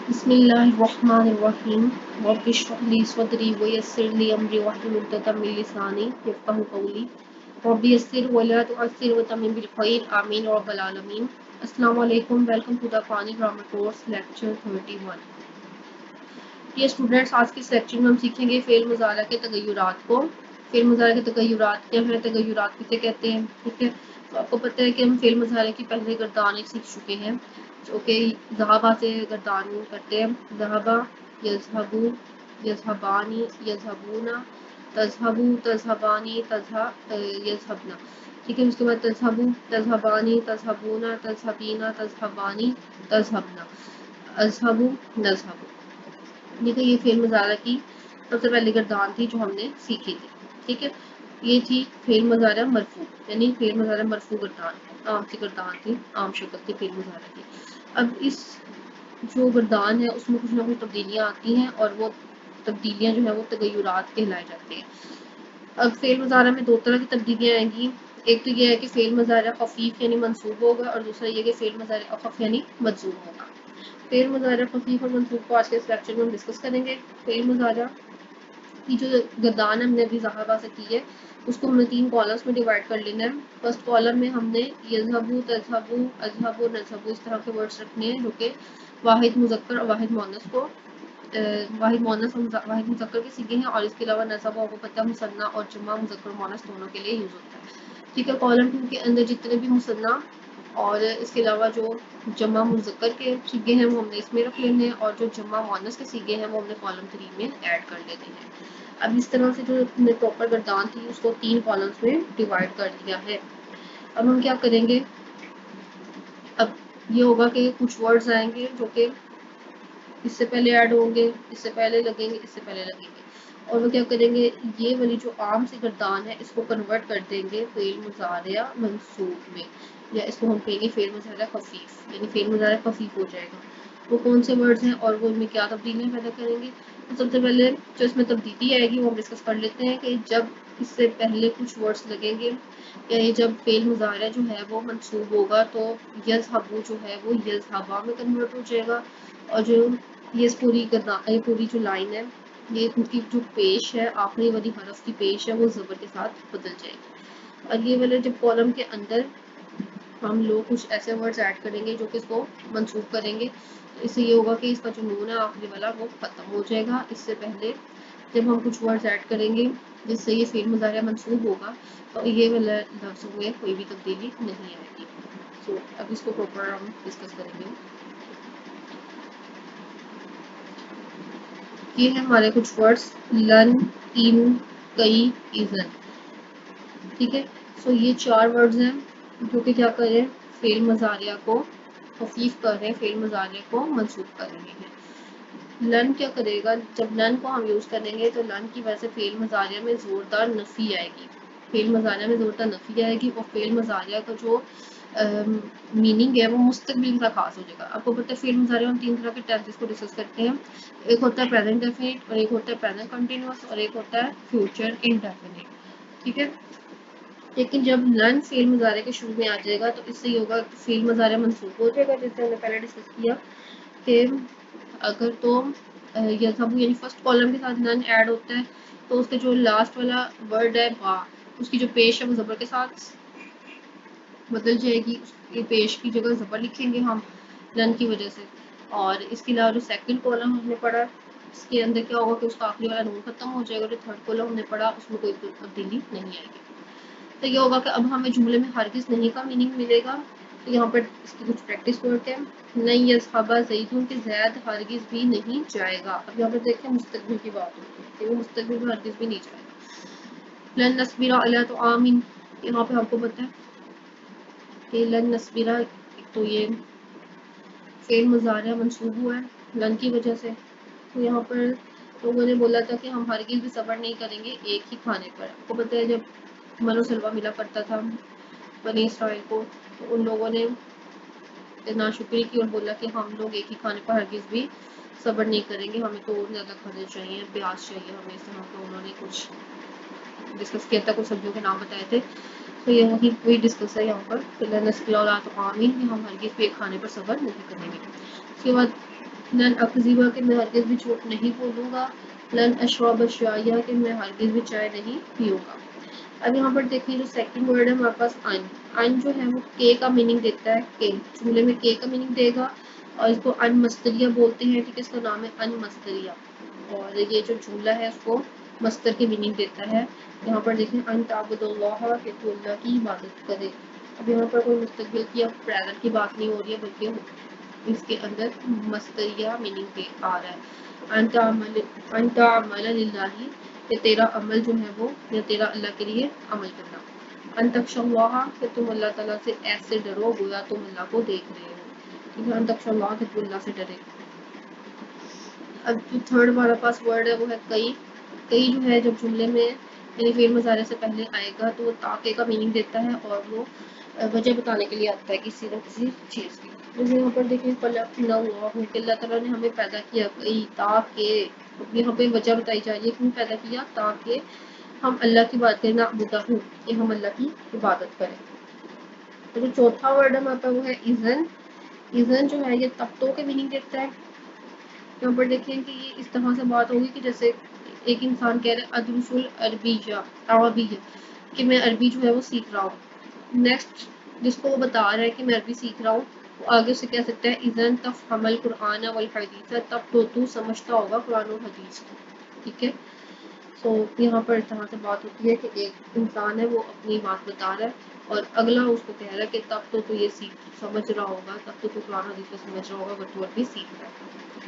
بسم اللہ الرحمن الرحیم رب اشرح لی صدری ویسر لی امری واحلل عقدۃ من لسانی یفقہوا قولی رب یسر ولا تعسر وتمم بالخیر آمین رب العالمین۔ السلام علیکم، ویلکم ٹو دا قرآنی گرامر کورس لیکچر 31۔ یہ اسٹوڈینٹس آج کے اس لیکچر میں ہم سیکھیں گے فعل مضارع کے تغیرات کو۔ فعل مضارع کے تغیرات کیا ہیں، تغیرات کسے کہتے ہیں، ٹھیک ہے۔ تو آپ کو پتہ ہے کہ ہم فعل مضارع کی پہلے گردان سیکھ چکے ہیں، جو کہ ذہبا سے گردان کرتے ہیں۔ ذہبا، یذہبو، یذہبانی، یذہبونا، تذہبو، تذہبانی، یذہبنا، ٹھیک ہے۔ اس کے بعد تذہبو، تذہبانی، تذہبونا، تذہبینا، تذہبانی، تذہبنا، اذہبو، نذہبو، ٹھیک ہے۔ یہ فعل مضارع کی سب سے پہلی گردان تھی جو ہم نے سیکھی تھی، ٹھیک ہے۔ یہ تھی فعل مضارع مرفوع، یعنی فعل مضارع مرفوع گردان، عام سی گردان تھی، عام شکل تھی فعل مضارع کی۔ اب اس جو گردان ہے اس میں کچھ نہ کچھ تبدیلیاں آتی ہیں، اور وہ تبدیلیاں جو ہیں وہ تغیرات کہلائے جاتے ہیں۔ اب فعل مضارع میں دو طرح کی تبدیلیاں آئیں گی۔ ایک تو یہ ہے کہ فعل مضارع خفیف یعنی منصوب ہوگا، اور دوسرا یہ کہ فعل مضارع اخف یعنی مجزوم ہوگا۔ فعل مضارع خفیف اور منصوب کو آج کے اس لیکچر میں ہم ڈسکس کریں گے۔ فعل مضارع کی جو گردان ہم نے ابھی ذہبا سے کی ہے، اس کو ہم نے 3 کالمس میں ڈیوائڈ کر لینا ہے۔ فرسٹ کالم میں ہم نے یذہبو، تذہبو، اذہبو، نذہبو اس طرح کے ورڈز رکھنے ہیں جو کہ واحد مذکر اور واحد مؤنث کو واحد مؤنث اور واحد مذکر کے صیغے ہیں، اور اس کے علاوہ نصب آپ کو پتہ ہے مثنیٰ اور جمع مذکر مؤنث دونوں کے لیے یوز ہوتا ہے، ٹھیک ہے۔ کالم 2 کے اندر جتنے بھی مثنیٰ اور اس کے علاوہ جو جمع مذکر کے صیغے ہیں وہ ہم نے اس میں رکھ لینے ہیں، اور جو جمع مؤنث کے صیغے ہیں وہ ہم نے کالم 3 میں ایڈ کر لینے ہیں۔ اب اس طرح سے جو ہم نے پراپر گردان تھی اس کو 3 کالمس میں ڈیوائڈ کر دیا ہے۔ اب ہم کیا کریں گے، اب یہ ہوگا کہ کچھ ورڈز آئیں گے جو کہ اس سے پہلے ایڈ ہوں گے، اس سے پہلے لگیں گے، اس سے پہلے لگیں گے، اور وہ کیا کریں گے، یہ والی جو عام سی گردان ہے اس کو کنورٹ کر دیں گے فعل مضارع منصوب میں، یا اس کو ہم کہیں گے فعل مضارع خفیف، یعنی فعل مضارع خفیف ہو جائے گا۔ وہ کون سے ورڈز ہیں اور وہ ان میں کیا تبدیلیاں پیدا کریں گے، تو سب سے پہلے جو اس میں تبدیلی آئے گی وہ ہم ڈسکس کر لیتے ہیں کہ جب اس سے پہلے کچھ ورڈز لگیں گے، یعنی جب فعل مضارع جو ہے وہ منصوب ہوگا تو یذہبو جو ہے وہ یذہبا میں کنورٹ ہو جائے گا، اور جو یہ پوری جو لائن ہے، یہ ان کی جو پیش ہے، آخری والی حرف کی پیش ہے وہ زبر کے ساتھ بدل جائے گی۔ اور یہ والے جب کالم کے اندر ہم لوگ کچھ ایسے ورڈز ایڈ کریں گے جو کہ اس کو منسوخ کریں گے، تو اس سے یہ ہوگا کہ اس کا جو نون ہے آخری والا وہ ختم ہو جائے گا۔ اس سے پہلے جب ہم کچھ ورڈز ایڈ کریں گے جس سے یہ فعل مضارع منصوب ہوگا تو یہ والا لفظوں میں کوئی بھی تبدیلی نہیں آئے گی۔ سو اب اس کو پراپر ہم ڈسکس کریں گے۔ یہ ہیں ہمارے کچھ ورڈز، لن، ان، کئی، ایزن، ٹھیک ہے۔ سو یہ 4 ورڈز ہیں جو کہ کیا کر رہے ہیں، فعل مضارع کو خفیف کر رہے ہیں، فعل مضارع کو منصوب کر رہے ہیں۔ لن کیا کرے گا، جب لن کو ہم یوز کریں گے تو لن کی وجہ سے فعل مضارع میں زوردار نفی آئے گی، فعل مضارع میں زوردار نفی آئے گی، اور فعل مضارع کا جو میننگ ہے وہ مستقبل کا خاص ہو جائے گا۔ آپ کو پتہ ہے فعل مضارع ہم 3 طرح کے ٹینسز کو ڈسکس کرتے ہیں، ایک ہوتا ہے پریزنٹ ڈیفینٹ، اور ایک ہوتا ہے پریزنٹ کنٹینیوس، اور ایک ہوتا ہے فیوچر انڈیفینٹ، ٹھیک ہے۔ لیکن جب لن فعل مضارع کے شروع میں آ جائے گا تو اس سے یہ ہوگا کہ فعل مضارع منصوب ہو جائے گا، جیسے ہم نے پہلے ڈسکس کیا کہ اگر تو یذہبو یعنی فرسٹ کالم کے ساتھ لن ایڈ ہوتا ہے تو اس کے جو لاسٹ والا ورڈ ہے با، اس کی جو پیش ہے وہ زبر کے ساتھ بدل جائے گی، اس کی پیش کی جگہ زبر لکھیں گے ہم لن کی وجہ سے۔ اور اس کے علاوہ جو سیکنڈ کالم ہم نے پڑھا اس کے اندر کیا ہوگا کہ اس کا آخری والا نون ختم ہو جائے گا، جو تھرڈ کالم ہم نے پڑھا اس میں کوئی تبدیلی نہیں آئے گی۔ تو یہ ہوگا کہ اب ہمیں جملے میں ہرگز نہیں کا میننگ ملے گا، تو یہاں پر اس کی کچھ پریکٹس کرتے ہیں۔ نہیں یذہبا زیدن کہ زید ہرگز بھی نہیں جائے گا، اب یہاں پر دیکھیں مستقبل کی بات ہوتی ہے کہ وہ مستقبل میں ہرگز بھی نہیں جائے گا۔ لن نصبر علی طعام، یہاں پہ آپ کو پتہ ہے کہ لن نصبر، تو یہ فعل مضارع منصوب ہوا ہے لن کی وجہ سے، تو یہاں پر لوگوں نے بولا تھا کہ ہم ہرگز بھی صبر نہیں کریں گے ایک ہی کھانے پر۔ آپ کو پتہ ہے جب من و سلوہ ملا کرتا تھا بنی اسرائیل کو، تو ان لوگوں نے ناشکری کی اور بولا کہ ہم لوگ ایک ہی کھانے پر ہرگز بھی صبر نہیں کریں گے، ہمیں تو اور زیادہ کھانے چاہیے، پیاز چاہیے ہمیں، اس طرح کا انہوں نے کچھ ڈسکس کیا تھا، کچھ سبزیوں کے نام بتائے تھے۔ تو یہ وہی ڈسکس ہے یہاں پر، ہم ہرگز بھی ایک کھانے پر صبر نہیں کریں گے۔ اس کے بعد لن اکذبہ کہ میں ہرگز بھی جھوٹ نہیں بولوں گا، لن اشرب الشایا کہ میں ہرگز بھی چائے نہیں پیوں گا۔ اب یہاں پر دیکھیں جو سیکنڈ ورڈ ہے ہمارے پاس ان، ان جو ہے وہ کے کا میننگ دیتا ہے، کے جملے میں کے کا میننگ دے گا اور اس کو ان مصدریہ بولتے ہیں، ٹھیک ہے، اس کا نام ہے ان مصدریہ، اور یہ جو جملہ ہے اس کو مصدر کی میننگ دیتا ہے۔ یہاں پر دیکھیں ان تعبد اللہ کہ تو اللہ کی عبادت کرے۔ اب یہاں پر کوئی مستقبل کی یا پریزنٹ کی بات نہیں ہو رہی ہے، بلکہ اس کے اندر مصدریہ میننگ پہ آ رہا ہے۔ ان تعمل للہ کہ تیرا عمل جو ہے وہ یا تیرا اللہ کے لیے عمل کرنا۔ ان تخشوا اللہ کہ تم اللہ تعالیٰ سے ایسے ڈرو گویا تم اللہ کو دیکھ رہے ہو، ٹھیک ہے، ان تخشوا اللہ کہ تم اللہ سے ڈرے۔ اب جو تھرڈ ہمارے پاس ورڈ ہے وہ ہے کئی۔ کئی جو ہے جب جملے میں یعنی فعل مضارع سے پہلے آئے گا تو وہ تاکہ کا میننگ دیتا ہے اور وہ وجہ بتانے کے لیے آتا ہے کسی نہ کسی چیز کی۔ جیسے یہاں پر دیکھیں خلقنا اللہ کہ اللہ تعالیٰ نے ہمیں پیدا کیا کئی تاکہ، یہاں پہ وجہ بتائی جا رہی ہے کیوں پیدا کیا، تاکہ ہم اللہ کی بات کریں، نعبدہ کہ ہم اللہ کی عبادت کریں۔ تو جو چوتھا ورڈ ہے ہمارے پاس وہ ہے اذن۔ اذن جو ہے یہ تب تو کے میننگ دیتا ہے۔ یہاں پر دیکھیں کہ یہ اس طرح سے بات ہوگی کہ جیسے ایک انسان کہہ رہا ہے ادرس العربیہ، عربیہ کہ میں عربی جو ہے وہ سیکھ رہا ہوں۔ نیکسٹ جس کو وہ بتا رہا ہے کہ میں عربی سیکھ رہا ہوں، وہ آگے اسے کہہ سکتا ہے اذن تفہم القرآن والحدیث، تب تو تو سمجھتا ہوگا قرآن اور حدیث کو، ٹھیک ہے۔ سو یہاں پر اس طرح سے بات ہوتی ہے کہ ایک انسان ہے وہ اپنی بات بتا رہا ہے اور اگلا اس کو کہہ رہا ہے کہ تب تو یہ سمجھ رہا ہوگا، تب تو قرآن حدیث کو سمجھ رہا ہوگا اگر تو عربی سیکھ رہا ہے۔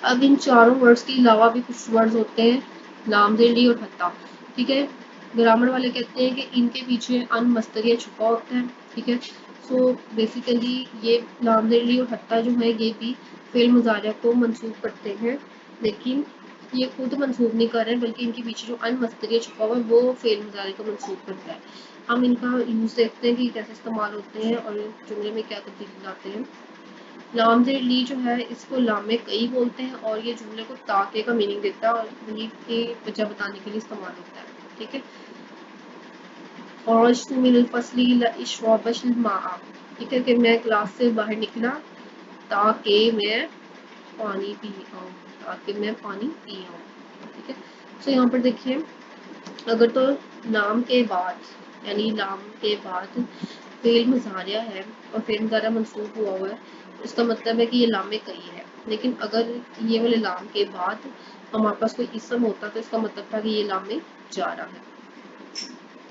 اب ان چاروں ورڈز کے علاوہ بھی کچھ ورڈز ہوتے ہیں لام زیلی اور حتیٰ، ٹھیک ہے۔ گرامر والے کہتے ہیں کہ ان کے پیچھے ان مصدریہ چھپا ہوتا ہے، ٹھیک ہے۔ سو بیسیکلی یہ لام زیلی اور حتیٰ جو ہے یہ بھی فعل مضارع کو منسوب کرتے ہیں، لیکن یہ خود منسوب نہیں کر رہے بلکہ ان کے پیچھے جو ان مصدریہ چھپا ہوا ہے وہ فعل مضارع کو منسوب کرتا ہے۔ ہم ان کا یوز دیکھتے ہیں کہ کیسے استعمال ہوتے ہیں اور جملے میں کیا تبدیلی لاتے ہیں۔ لام زیر لی جو ہے اس کو لام کئی بولتے ہیں اور یہ جملے کو تاکہ کا میننگ دیتا ہے اور وہی کی وجہ بتانے کے لیے استعمال ہوتا ہے، ٹھیک ہے۔ خرجت من الفصل لاشرب الماء، ٹھیک ہے، کہ میں کلاس سے باہر نکلا تاکہ میں پانی پی آؤں، تاکہ میں پانی پی آؤں، ٹھیک ہے۔ تو یہاں پر دیکھیں اگر تو لام کے بعد یعنی لام کے بعد فعل مضارع ہے اور فعل مضارع منصوب ہوا ہوا ہے، اس کا مطلب ہے کہ یہ لام کئی ہے، لیکن اگر یہ والے لام کے بعد ہمارے پاس کوئی اسم ہوتا تو اس کا مطلب تھا کہ یہ لام جا رہا ہے،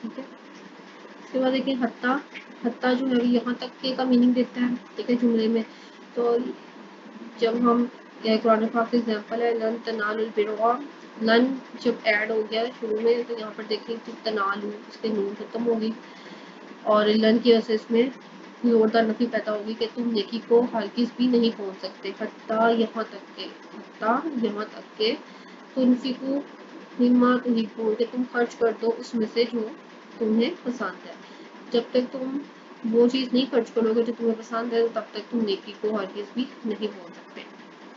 ٹھیک ہے۔ اس کے بعد دیکھیں حتیٰ، حتیٰ جو ہے یہاں تک کے کا میننگ دیتا ہے، ٹھیک ہے، جملے میں۔ تو جب ہم قرآن پاک کا ایگزامپل ہے لن تنالوا البر، لن جب ایڈ ہو گیا شروع میں تو یہاں پر دیکھیں کہ تنالو اس کے نون ختم ہوگی اور لن کی وجہ سے اس میں زوردار نفی پیدا ہوگی کہ تم نیکی کو ہرگز بھی نہیں پہنچ سکتے، حتیٰ یہاں تک کہ، حتیٰ یہاں تک کہ تنفقوا مما تحبون کہ تم خرچ کر دو اس میں سے جو تمہیں پسند ہے۔ جب تک تم وہ چیز نہیں خرچ کرو گے جو تمہیں پسند ہے تب تک تم نیکی کو ہرگز بھی نہیں پہنچ سکتے۔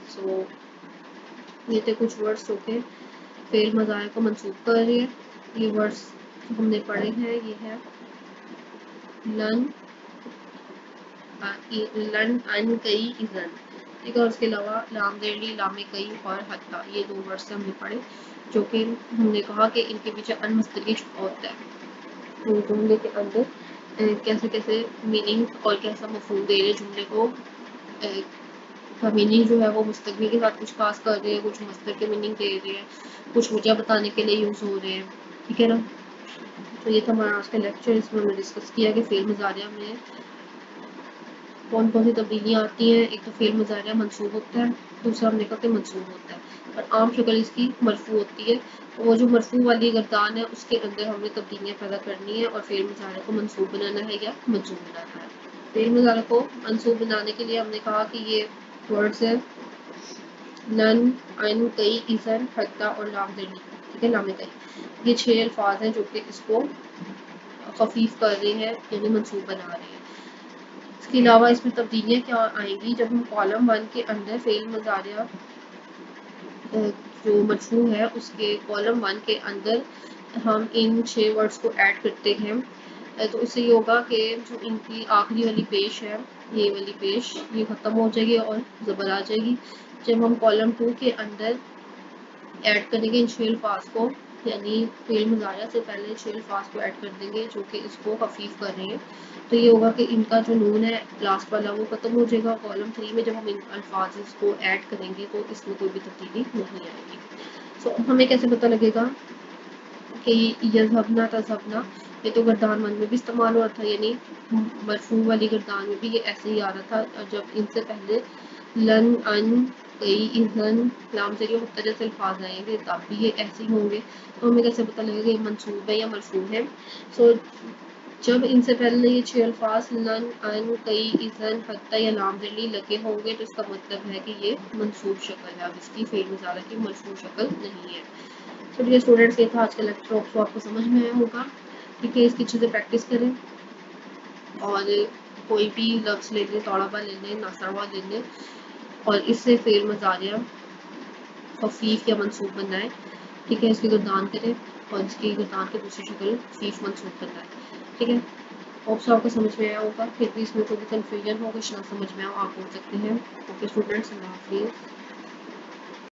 سو یہ تھے کچھ ورڈس جو کہ فعل مضارع کو منسوب کر رہے ہیں۔ یہ ورڈس جو ہم نے پڑھے ہیں یہ ہے لن، لن ان کئی اذن، ٹھیک ہے، اور اس کے علاوہ لام زیلی، لام کئی اور حتیٰ، یہ دو ورڈس ہم نے پڑھے جو کہ ہم نے کہا کہ ان کے پیچھے ان مصدریہ چھپا ہوتا ہے، جملے کے اندر کیسے کیسے میننگ اور کیسا مفہوم دے رہے جملے کو، کا میننگ جو ہے وہ مستقبل کے ساتھ کچھ خاص کر رہے ہیں، کچھ مصدر کے میننگ دے رہے ہیں، کچھ وجہ بتانے کے لیے یوز ہو رہے ہیں، ٹھیک ہے نا۔ تو یہ تھا ہمارا آج کا لیکچر، اس میں ہم نے ڈسکس کیا کہ فعل مضارع میں کون کون سی تبدیلیاں آتی ہیں۔ ایک تو فعل مضارع منصوب ہوتا ہے، دوسرا ہم نے کہا کہ منصوب ہوتا ہے اور عام شکل اس کی مرفوع ہوتی ہے، وہ جو مرفوع والی گردان ہے اس کے اندر ہم نے تبدیلیاں پیدا کرنی ہے اور فعل مضارع کو منصوب بنانا ہے یا منصوب بنانا ہے۔ فعل مضارع کو منصوب بنانے کے لیے ہم نے کہا کہ یہ ورڈز ہیں لن، ان، کئی، اذن، حتیٰ اور لام زیلی، ٹھیک ہے، لام کئی، یہ 6 الفاظ ہیں جو کہ اس کو خفیف کر رہے ہیں یعنی منصوب بنا رہے ہیں۔ اس کے علاوہ اس میں تبدیلیاں کیا آئیں گی جب ہم کالم 1 کے اندر فعل مضارع جو مرفوع ہے اس کے کالم 1 کے اندر ہم ان 6 ورڈز کو ایڈ کرتے ہیں، تو اس سے یہ ہوگا کہ جو ان کی آخری والی پیش ہے یہ والی پیش یہ ختم ہو جائے گی اور زبر آ جائے گی. جب ہم کالم 2 کے اندر ایڈ کریں گے ان شیل الفاظ کو، یعنی فعل مضارع سے پہلے شیل الفاظ کو ایڈ کر دیں گے جو کہ اس کو خفیف کر رہے ہیں، تو یہ ہوگا کہ ان کا جو نون ہے لاسٹ والا وہ ختم ہو جائے گا. کالم 3 میں جب ہم ان الفاظ کو ایڈ کریں گے تو اس میں کوئی بھی تبدیلی نہیں آئے گی. سو ہمیں کیسے پتہ لگے گا کہ یذهبنا تذهبنا یہ تو گردان مند میں بھی استعمال ہوا تھا، یعنی مرفوع والی گردان میں بھی یہ ایسے ہی آ رہا تھا جب ان سے پہلے لن ان کئی اذن لام سے جو مختلف الفاظ آئیں گے تب بھی یہ ایسے ہی ہوں گے. تو ہمیں کیسے پتہ لگے گا یہ منصوب ہے یا مرفوع ہے. سو جب ان سے پہلے یہ 6 الفاظ لن ان کئی اذن حتی یا لام ذلی لگے ہوں گے تو اس کا مطلب ہے کہ یہ منصوب شکل ہے، اب اس کی فعل مضارع کی مرفوع شکل نہیں ہے. تو یہ اسٹوڈنٹس یہ تھا آج کا لیکچر، آپ کو سمجھ میں آیا ہوگا. ٹھیک ہے، اس کی چیزیں پریکٹس کریں اور کوئی بھی لفظ لے لیں، طالبہ لے لیں، ناصروا لے لیں اور اس سے فعل مضارع خفیف یا منصوب بنائیں. ٹھیک ہے، اس کی گردان کریں اور اس کی گردان کی دوسری شکل خفیف منصوب بنائیں. ٹھیک ہے، ہوپ آپ کو سمجھ میں آیا ہوگا. پھر بھی اس میں کوئی بھی کنفیوژن ہو، کچھ نہ سمجھ میں آؤ آپ بول سکتے ہیں. اوکے اسٹوڈنٹس، اللہ حافظ.